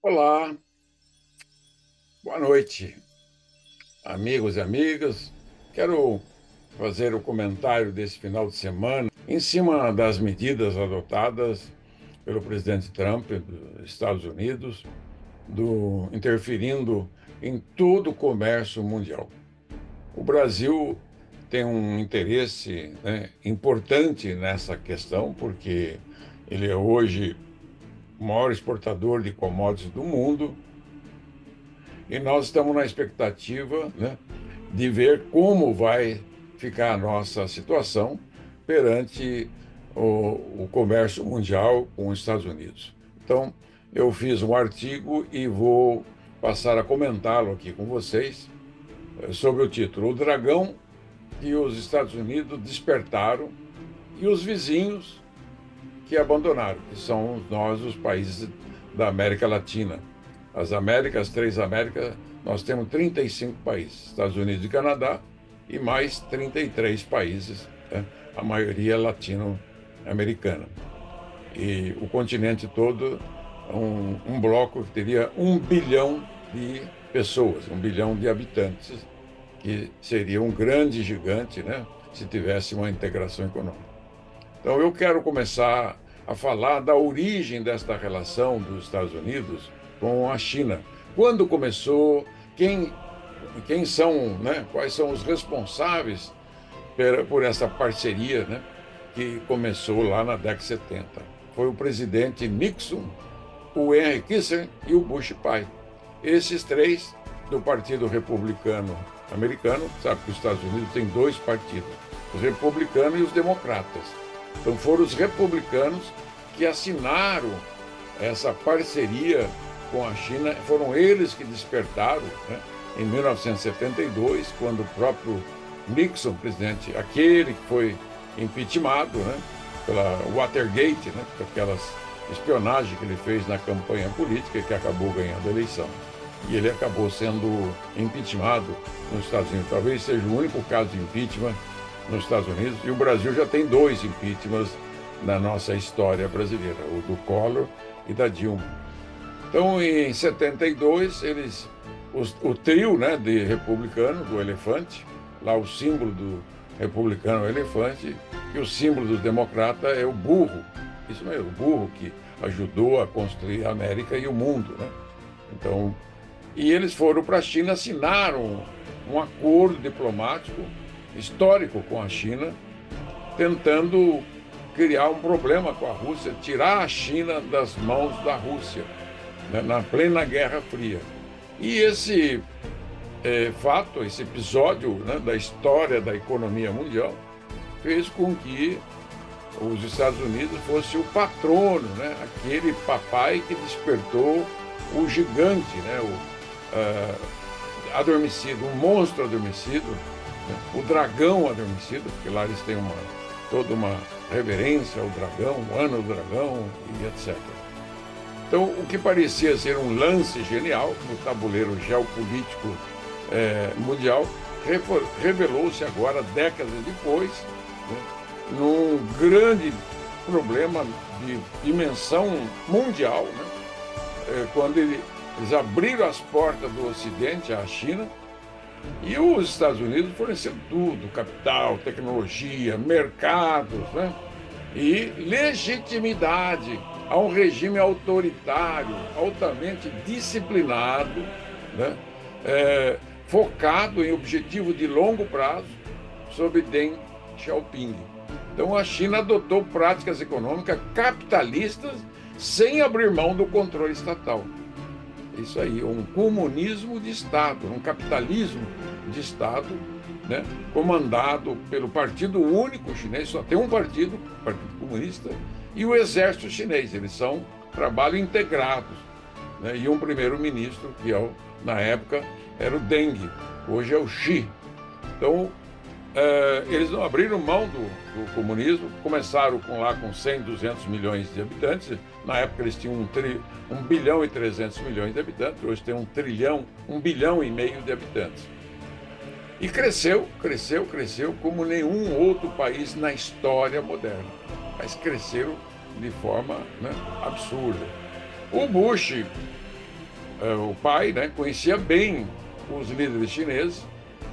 Olá, boa noite, amigos e amigas. Quero fazer o comentário desse final de semana em cima das medidas adotadas pelo presidente Trump dos Estados Unidos, interferindo em todo o comércio mundial. O Brasil tem um interesse, importante nessa questão, porque ele é hoje o maior exportador de commodities do mundo. E nós estamos na expectativa, de ver como vai ficar a nossa situação perante o comércio mundial com os Estados Unidos. Então, eu fiz um artigo e vou passar a comentá-lo aqui com vocês, sobre o título: O dragão que os Estados Unidos despertaram e os vizinhos que abandonaram, que são nós, os países da América Latina. As Américas, três Américas, nós temos 35 países, Estados Unidos e Canadá, e mais 33 países, né? A maioria latino-americana. E o continente todo, um bloco que teria 1 bilhão de pessoas, 1 bilhão de habitantes, que seria um grande gigante, né, se tivesse uma integração econômica. Então, eu quero começar a falar da origem desta relação dos Estados Unidos com a China. Quando começou? Quem são, né? Quais são os responsáveis por essa parceria, né? Que começou lá na década de 70? Foi o presidente Nixon, o Henry Kissinger e o Bush pai. Esses três do Partido Republicano Americano. Sabe que os Estados Unidos tem dois partidos, os republicanos e os democratas. Então foram os republicanos que assinaram essa parceria com a China. Foram eles que despertaram, né, em 1972, quando o próprio Nixon, presidente, aquele que foi impeachmentado, né, pela Watergate, né, por aquelas espionagem que ele fez na campanha política, que acabou ganhando a eleição. E ele acabou sendo impeachmentado nos Estados Unidos. Talvez seja o único caso de impeachment nos Estados Unidos, e o Brasil já tem dois impeachments na nossa história brasileira, o do Collor e da Dilma. Então, em 72, o trio, né, de republicano, do elefante, lá o símbolo do republicano é o elefante, e o símbolo do democrata é o burro. Isso mesmo, o burro que ajudou a construir a América e o mundo, né? Então, e eles foram para a China, assinaram um acordo diplomático histórico com a China, tentando criar um problema com a Rússia, tirar a China das mãos da Rússia, né, na plena Guerra Fria. E esse fato, esse episódio, né, da história da economia mundial, fez com que os Estados Unidos fosse o patrono, né, aquele papai que despertou o gigante, né, adormecido, um monstro adormecido, né, o dragão adormecido, porque lá eles têm toda uma reverência ao dragão, o ano do dragão e etc. Então, o que parecia ser um lance genial no tabuleiro geopolítico mundial, revelou-se agora, décadas depois, né, num grande problema de dimensão mundial, né, quando eles abriram as portas do Ocidente à China, e os Estados Unidos forneceram tudo: capital, tecnologia, mercados, né, e legitimidade a um regime autoritário, altamente disciplinado, né, focado em objetivo de longo prazo, sob Deng Xiaoping. Então a China adotou práticas econômicas capitalistas sem abrir mão do controle estatal. Isso aí, um comunismo de Estado, um capitalismo de Estado, né, comandado pelo Partido Único Chinês. Só tem um partido, o Partido Comunista, e o Exército Chinês. Eles trabalham integrados, né, e um primeiro-ministro, que na época era o Deng, hoje é o Xi. Então, eles não abriram mão do comunismo, começaram com 100, 200 milhões de habitantes. Na época eles tinham 1 bilhão e 300 milhões de habitantes, hoje tem 1 bilhão e meio de habitantes. E cresceu como nenhum outro país na história moderna, mas cresceram de forma, né, absurda. O Bush o pai, né, conhecia bem os líderes chineses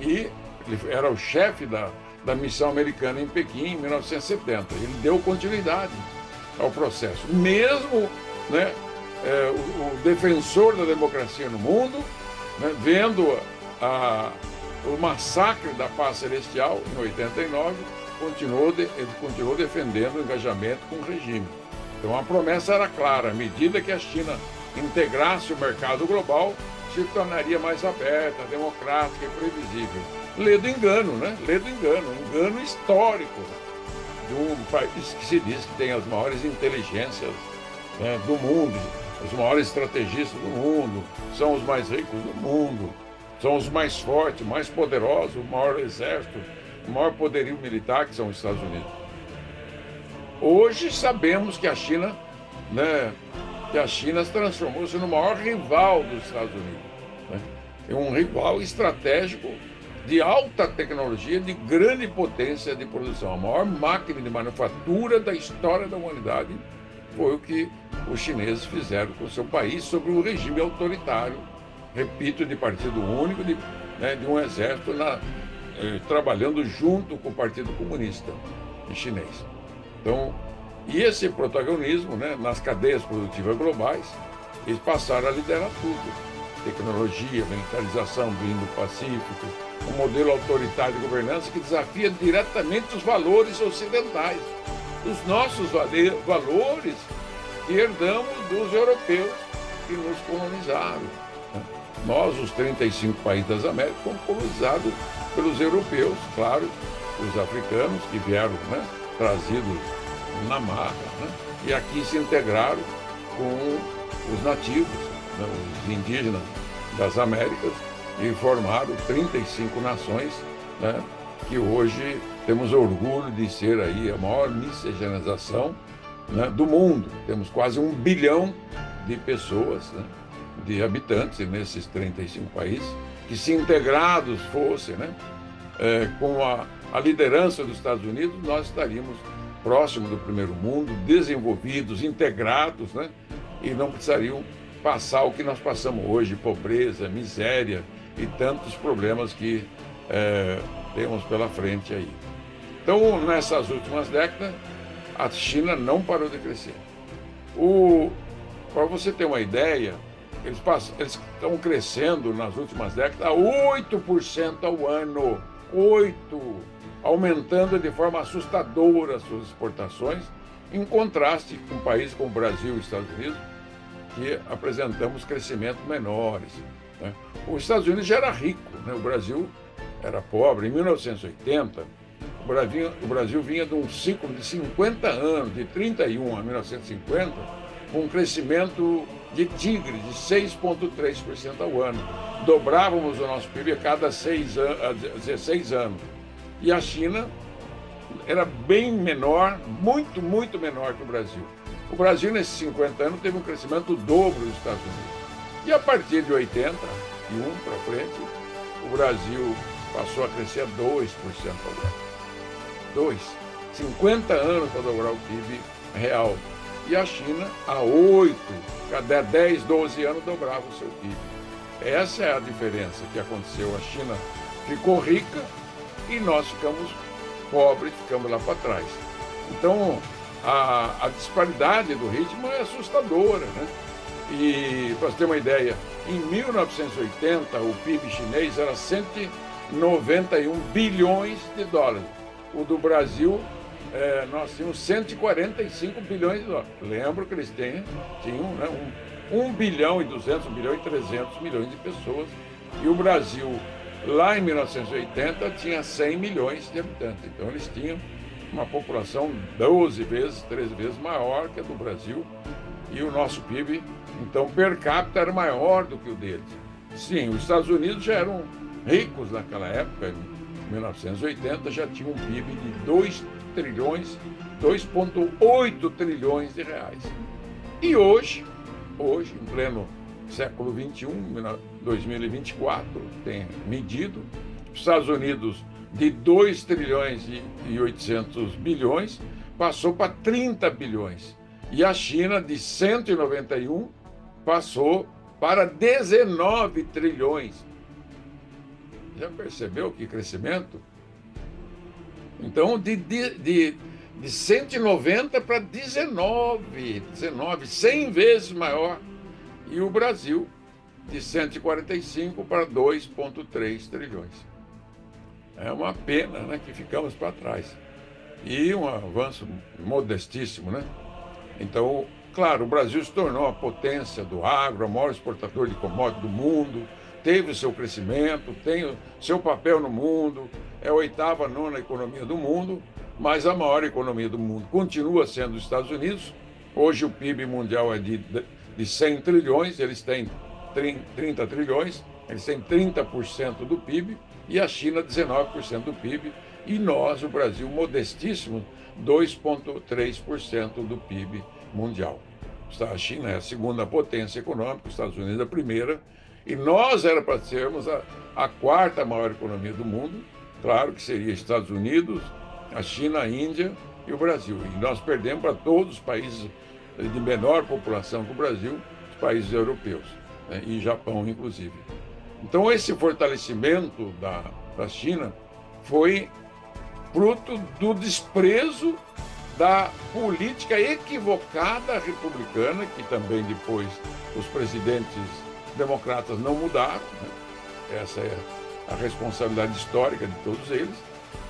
e ele era o chefe da missão americana em Pequim em 1970. Ele deu continuidade ao processo, mesmo, né, o defensor da democracia no mundo, né, vendo o massacre da paz celestial em 89, ele continuou defendendo o engajamento com o regime. Então a promessa era clara: à medida que a China integrasse o mercado global, se tornaria mais aberta, democrática e previsível. Lê do engano, né? Lê do engano, um engano histórico de um país que se diz que tem as maiores inteligências, né, do mundo, os maiores estrategistas do mundo, são os mais ricos do mundo, são os mais fortes, mais poderosos, o maior exército, o maior poderio militar, que são os Estados Unidos. Hoje sabemos que a China, né, transformou-se no maior rival dos Estados Unidos, né? É um rival estratégico de alta tecnologia, de grande potência de produção. A maior máquina de manufatura da história da humanidade foi o que os chineses fizeram com o seu país sobre um regime autoritário, repito, de partido único, de um exército trabalhando junto com o Partido Comunista chinês. Então, e esse protagonismo, né, nas cadeias produtivas globais, eles passaram a liderar tudo. Tecnologia, militarização do Indo-Pacífico, um modelo autoritário de governança que desafia diretamente os valores ocidentais, os nossos valores que herdamos dos europeus que nos colonizaram. Nós, os 35 países das Américas, fomos colonizados pelos europeus, claro, os africanos que vieram, né, trazidos na marra, né, e aqui se integraram com os nativos, né, os indígenas das Américas, e formaram 35 nações, né, que hoje temos orgulho de ser aí a maior miscigenação, né, do mundo. Temos quase 1 bilhão de pessoas, né, de habitantes nesses 35 países, que se integrados fossem, né, com a liderança dos Estados Unidos, nós estaríamos próximos do primeiro mundo, desenvolvidos, integrados, né, e não precisariam passar o que nós passamos hoje: pobreza, miséria e tantos problemas que temos pela frente aí. Então, nessas últimas décadas, a China não parou de crescer. Para você ter uma ideia, eles estão crescendo nas últimas décadas a 8% ao ano, 8%, aumentando de forma assustadora as suas exportações, em contraste com países como o Brasil e os Estados Unidos, que apresentamos crescimentos menores, né? Os Estados Unidos já era rico, né? O Brasil era pobre. Em 1980, o Brasil vinha de um ciclo de 50 anos, de 31 a 1950, com um crescimento de tigre, de 6,3% ao ano. Dobrávamos o nosso PIB a cada 16 anos. E a China era bem menor, muito, muito menor que o Brasil. O Brasil, nesses 50 anos, teve um crescimento dobro dos Estados Unidos. E a partir de 81 para frente, o Brasil passou a crescer a 2% ao ano. 2. 50 anos para dobrar o PIB real. E a China, há 8, cada 10, 12 anos, dobrava o seu PIB. Essa é a diferença que aconteceu. A China ficou rica e nós ficamos pobres, ficamos lá para trás. Então, a disparidade do ritmo é assustadora, né? E, para você ter uma ideia, em 1980, o PIB chinês era 191 bilhões de dólares. O do Brasil, nós tínhamos 145 bilhões de dólares. Lembro que eles tinham, né, 1 bilhão e 200, 1 bilhão e 300 milhões de pessoas. E o Brasil, lá em 1980, tinha 100 milhões de habitantes. Então, eles tinham uma população 12 vezes, 13 vezes maior que a do Brasil. E o nosso PIB, então, per capita, era maior do que o deles. Sim, os Estados Unidos já eram ricos naquela época. Em 1980 já tinha um PIB de 2,8 trilhões de reais. E hoje, em pleno século XXI, 2024, tem medido, os Estados Unidos de 2 trilhões e 800 bilhões passou para 30 bilhões. E a China, de 191, passou para 19 trilhões. Já percebeu que crescimento? Então, de 190 para 19, 100 vezes maior. E o Brasil, de 145 para 2,3 trilhões. É uma pena, né, que ficamos para trás. E um avanço modestíssimo, né? Então, claro, o Brasil se tornou a potência do agro, o maior exportador de commodities do mundo, teve o seu crescimento, tem o seu papel no mundo, é a oitava, nona economia do mundo, mas a maior economia do mundo continua sendo os Estados Unidos. Hoje o PIB mundial é de 100 trilhões, eles têm 30 trilhões, eles têm 30% do PIB, e a China 19% do PIB, e nós, o Brasil, modestíssimo, 2,3% do PIB mundial. A China é a segunda potência econômica, os Estados Unidos a primeira, e nós era para sermos a quarta maior economia do mundo. Claro que seria Estados Unidos, a China, a Índia e o Brasil. E nós perdemos para todos os países de menor população que o Brasil, os países europeus, né, e Japão, inclusive. Então, esse fortalecimento da China foi fruto do desprezo da política equivocada republicana, que também depois os presidentes democratas não mudaram, né? Essa é a responsabilidade histórica de todos eles,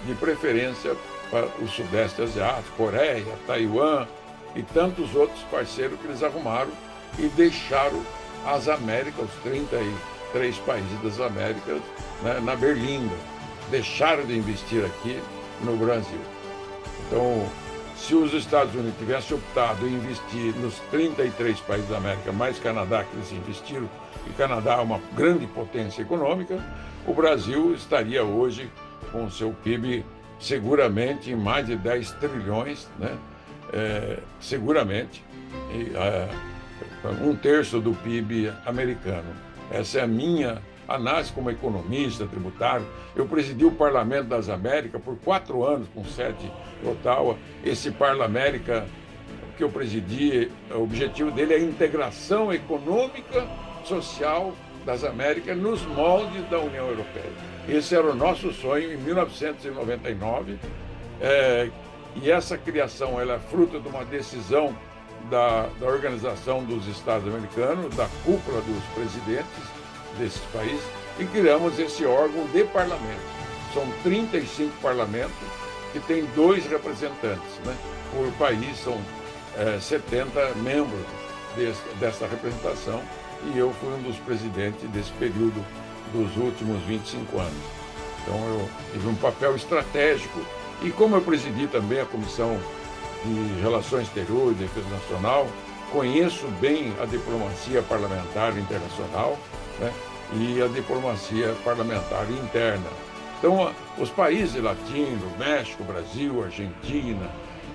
de preferência para o Sudeste Asiático, Coreia, Taiwan e tantos outros parceiros que eles arrumaram e deixaram as Américas, os 33 países das Américas, né, na berlinda. Deixaram de investir aqui no Brasil. Então, se os Estados Unidos tivessem optado em investir nos 33 países da América, mais Canadá, que eles investiram, e Canadá é uma grande potência econômica, o Brasil estaria hoje com o seu PIB seguramente em mais de 10 trilhões, né? Seguramente, um terço do PIB americano. Essa é a minha análise como economista, tributário. Eu presidi o Parlamento das Américas por 4 anos, com sede em Ottawa. Esse Parlamento que eu presidi, o objetivo dele é a integração econômica, social das Américas nos moldes da União Europeia. Esse era o nosso sonho em 1999, e essa criação ela é fruto de uma decisão da Organização dos Estados Americanos, da cúpula dos presidentes desses países, e criamos esse órgão de parlamento. São 35 parlamentos que tem 2 representantes, né? Por país são 70 membros dessa representação, e eu fui um dos presidentes desse período dos últimos 25 anos. Então eu tive um papel estratégico, e como eu presidi também a Comissão de Relações Exteriores e Defesa Nacional, conheço bem a diplomacia parlamentar internacional, né, e a diplomacia parlamentar interna. Então, os países latinos, México, Brasil, Argentina,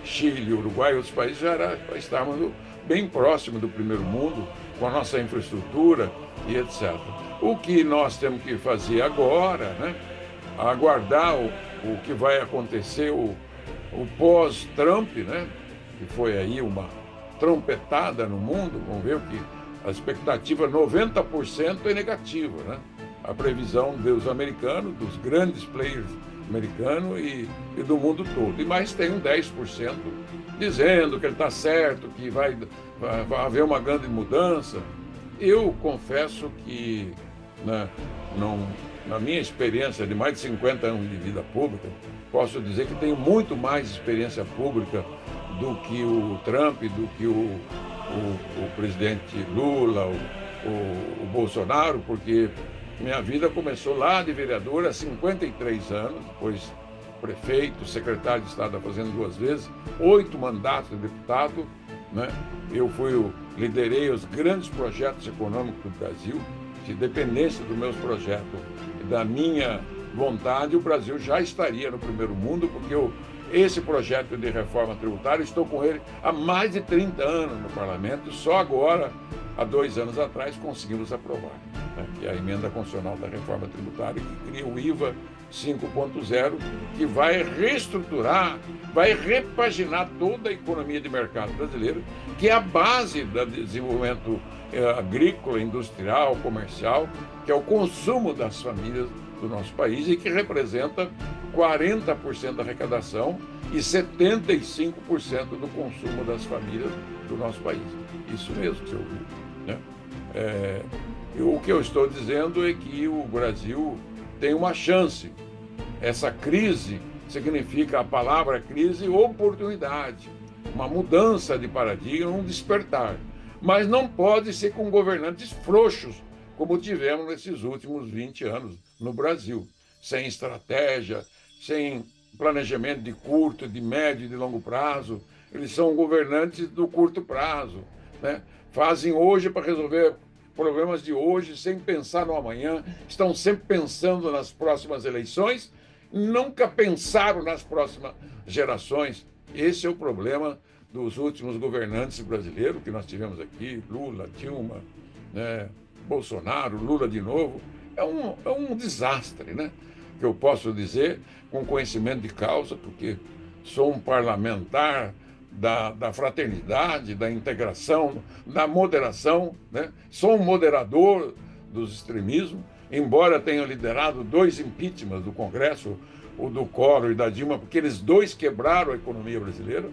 Chile, Uruguai, outros países já estávamos bem próximos do primeiro mundo, com a nossa infraestrutura e etc. O que nós temos que fazer agora, né, aguardar o que vai acontecer, o pós-Trump, né, que foi aí uma trompetada no mundo. Vamos ver que a expectativa 90% é negativa, né? A previsão dos americanos, dos grandes players americanos e do mundo todo. E mais tem um 10% dizendo que ele está certo, que vai haver uma grande mudança. Eu confesso que, né, na minha experiência de mais de 50 anos de vida pública, posso dizer que tenho muito mais experiência pública do que o Trump, do que o presidente Lula, o Bolsonaro, porque minha vida começou lá de vereador há 53 anos, depois prefeito, secretário de Estado fazendo 2 vezes, 8 mandatos de deputado, né? Eu liderei os grandes projetos econômicos do Brasil. Se dependesse dos meus projetos e da minha vontade, o Brasil já estaria no primeiro mundo, porque esse projeto de reforma tributária, estou com ele há mais de 30 anos no parlamento, só agora, há 2 anos atrás, conseguimos aprovar, né, que é a emenda constitucional da reforma tributária, que cria o IVA 5.0, que vai reestruturar, vai repaginar toda a economia de mercado brasileira, que é a base do desenvolvimento agrícola, industrial, comercial, que é o consumo das famílias do nosso país e que representa 40% da arrecadação e 75% do consumo das famílias do nosso país. Isso mesmo que você ouviu, né? O que eu estou dizendo é que o Brasil tem uma chance. Essa crise significa, a palavra crise, oportunidade, uma mudança de paradigma, um despertar. Mas não pode ser com governantes frouxos, como tivemos nesses últimos 20 anos no Brasil, sem estratégia, sem planejamento de curto, de médio e de longo prazo. Eles são governantes do curto prazo, né? Fazem hoje para resolver problemas de hoje, sem pensar no amanhã, estão sempre pensando nas próximas eleições, nunca pensaram nas próximas gerações. Esse é o problema dos últimos governantes brasileiros que nós tivemos aqui, Lula, Dilma, né, Bolsonaro, Lula de novo. É um desastre, né? Que eu posso dizer com conhecimento de causa, porque sou um parlamentar da fraternidade, da integração, da moderação, né? Sou um moderador dos extremismos, embora tenha liderado 2 impeachments do Congresso, o do Collor e da Dilma, porque eles 2 quebraram a economia brasileira,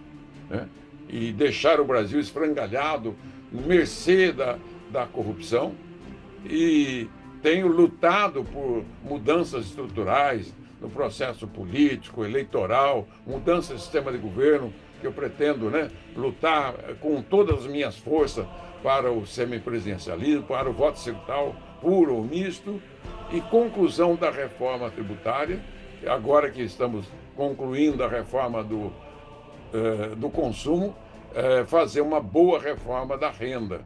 né? E deixaram o Brasil esfrangalhado, mercê da corrupção. E tenho lutado por mudanças estruturais no processo político, eleitoral, mudança do sistema de governo, que eu pretendo, né, lutar com todas as minhas forças para o semipresidencialismo, para o voto sectorial puro ou misto, e conclusão da reforma tributária, agora que estamos concluindo a reforma do consumo, fazer uma boa reforma da renda.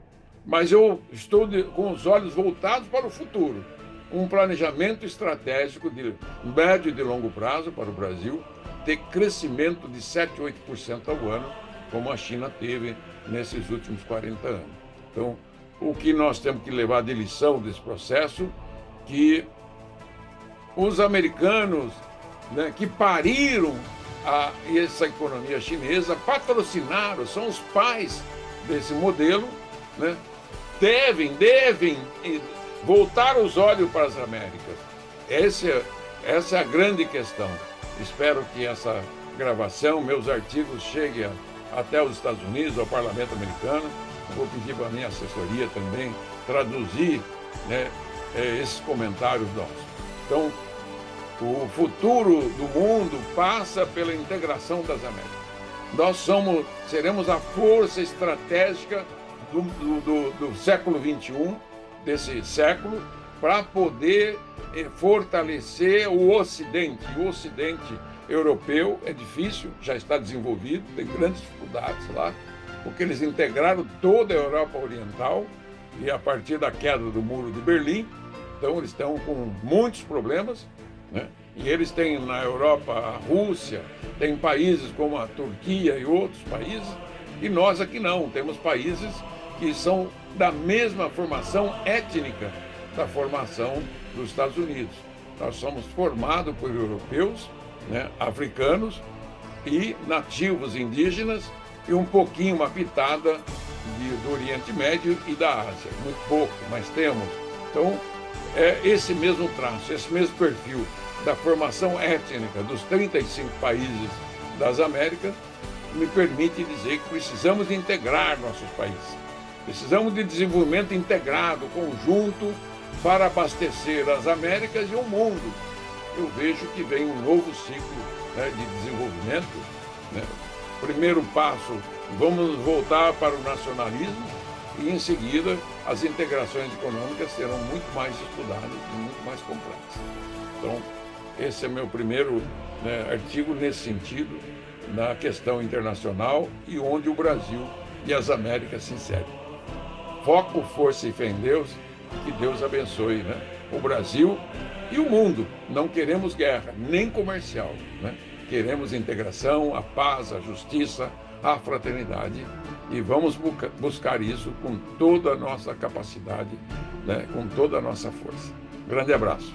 Mas eu estou com os olhos voltados para o futuro, um planejamento estratégico de médio e de longo prazo para o Brasil, ter crescimento de 7, 8% ao ano, como a China teve nesses últimos 40 anos. Então, o que nós temos que levar de lição desse processo, que os americanos, né, que pariram essa economia chinesa, patrocinaram, são os pais desse modelo, né, devem voltar os olhos para as Américas. Essa é a grande questão. Espero que essa gravação, meus artigos, cheguem até os Estados Unidos, ao Parlamento americano. Vou pedir para a minha assessoria também traduzir, né, esses comentários nossos. Então, o futuro do mundo passa pela integração das Américas. Nós seremos a força estratégica do século XXI, desse século, para poder fortalecer o Ocidente. O Ocidente europeu é difícil, já está desenvolvido, tem grandes dificuldades lá, porque eles integraram toda a Europa Oriental e a partir da queda do Muro de Berlim, então eles estão com muitos problemas, né? E eles têm na Europa a Rússia, tem países como a Turquia e outros países, e nós aqui não, temos países que são da mesma formação étnica da formação dos Estados Unidos. Nós somos formados por europeus, né, africanos e nativos indígenas e um pouquinho, uma pitada do Oriente Médio e da Ásia. Muito pouco, mas temos. Então, é esse mesmo traço, esse mesmo perfil da formação étnica dos 35 países das Américas me permite dizer que precisamos de integrar nossos países. Precisamos de desenvolvimento integrado, conjunto, para abastecer as Américas e o mundo. Eu vejo que vem um novo ciclo, né, de desenvolvimento, né? Primeiro passo, vamos voltar para o nacionalismo e, em seguida, as integrações econômicas serão muito mais estudadas e muito mais complexas. Então, esse é meu primeiro, né, artigo nesse sentido, na questão internacional e onde o Brasil e as Américas se inserem. Foco, força e fé em Deus, que Deus abençoe, né, o Brasil e o mundo. Não queremos guerra, nem comercial, né? Queremos integração, a paz, a justiça, a fraternidade e vamos buscar isso com toda a nossa capacidade, né, com toda a nossa força. Grande abraço.